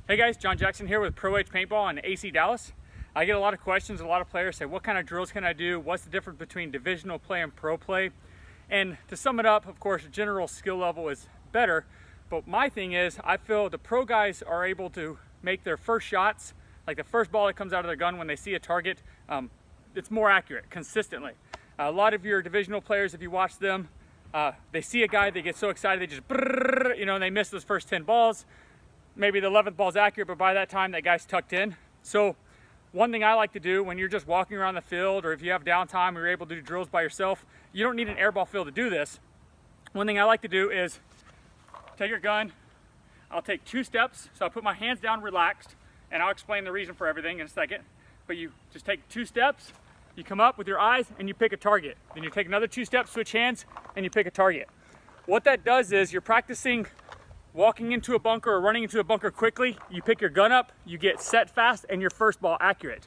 Hey guys, John Jackson here with Pro Edge Paintball in AC Dallas. I get a lot of questions, a lot of players say, what kind of drills can I do? What's the difference between divisional play and pro play? And to sum it up, of course, general skill level is better. But my thing is, I feel the pro guys are able to make their first shots, like the first ball that comes out of their gun when they see a target, it's more accurate consistently. A lot of your divisional players, if you watch them, they see a guy, they get so excited, they just, and they miss those first 10 balls. Maybe the 11th ball's accurate, but by that time, that guy's tucked in. So one thing I like to do when you're just walking around the field, or if you have downtime or you're able to do drills by yourself, you don't need an airball field to do this. One thing I like to do is take your gun, I'll take 2 steps, so I'll put my hands down relaxed, and I'll explain the reason for everything in a second. But you just take 2 steps, you come up with your eyes, and you pick a target. Then you take another 2 steps, switch hands, and you pick a target. What that does is you're practicing walking into a bunker or running into a bunker quickly. You pick your gun up, you get set fast, and your first ball accurate.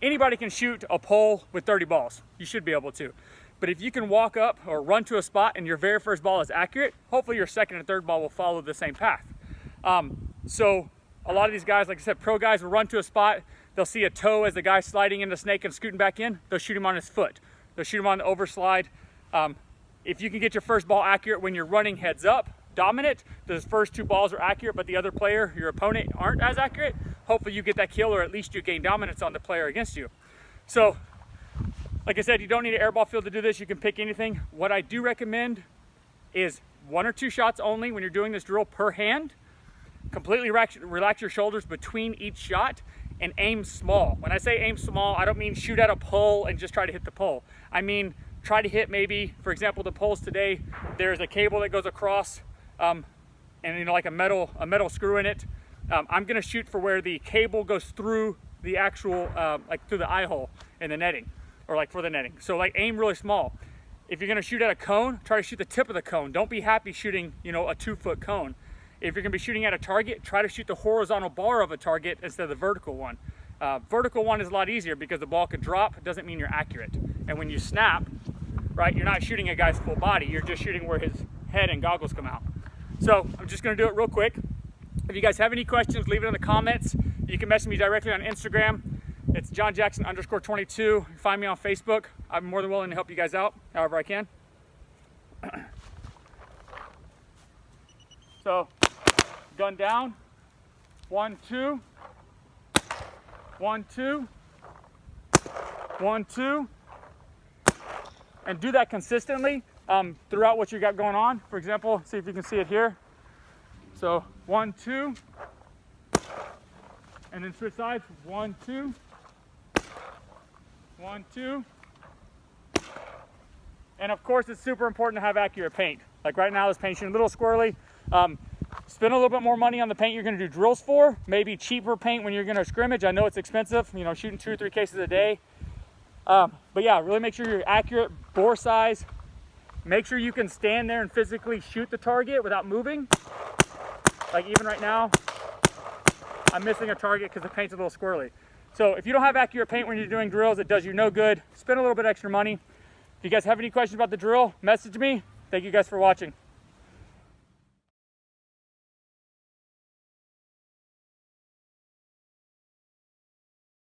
Anybody can shoot a pole with 30 balls. You should be able to. But if you can walk up or run to a spot and your very first ball is accurate, hopefully your second and third ball will follow the same path. So a lot of these guys, like I said, pro guys will run to a spot, they'll see a toe as the guy's sliding in the snake and scooting back in, they'll shoot him on his foot. They'll shoot him on the overslide. If you can get your first ball accurate when you're running heads up, dominant, those first 2 balls are accurate, but the other player, your opponent, aren't as accurate, hopefully you get that kill, or at least you gain dominance on the player against you. So, like I said, you don't need an airball field to do this. You can pick anything. What I do recommend is 1 or 2 shots only when you're doing this drill per hand. Completely relax your shoulders between each shot and aim small. When I say aim small, I don't mean shoot at a pole and just try to hit the pole. I mean try to hit maybe, for example, the poles today, there's a cable that goes across and like a metal screw in it. I'm gonna shoot for where the cable goes through the actual, like through the eye hole in the netting, or like for the netting. So like aim really small. If you're gonna shoot at a cone, try to shoot the tip of the cone. Don't be happy shooting, a 2-foot cone. If you're gonna be shooting at a target, try to shoot the horizontal bar of a target instead of the vertical one. Vertical one is a lot easier because the ball can drop. It doesn't mean you're accurate. And when you snap, right, you're not shooting a guy's full body. You're just shooting where his head and goggles come out. So I'm just gonna do it real quick. If you guys have any questions, leave it in the comments. You can message me directly on Instagram. It's johnjackson_22. You find me on Facebook. I'm more than willing to help you guys out however I can. So, gun down, 1, 2, 1, 2, 1, 2, and do that consistently throughout what you got going on. For example, see if you can see it here. So 1, 2, and then switch sides, 1, 2, 1, 2. And of course, it's super important to have accurate paint. Like right now, this paint's a little squirrely. Spend a little bit more money on the paint you're gonna do drills for. Maybe cheaper paint when you're gonna scrimmage. I know it's expensive, shooting 2 or 3 cases a day. But yeah, really make sure you're accurate, bore size. Make sure you can stand there and physically shoot the target without moving. Like even right now, I'm missing a target because the paint's a little squirrely. So if you don't have accurate paint when you're doing drills, it does you no good. Spend a little bit extra money. If you guys have any questions about the drill, message me. Thank you guys for watching.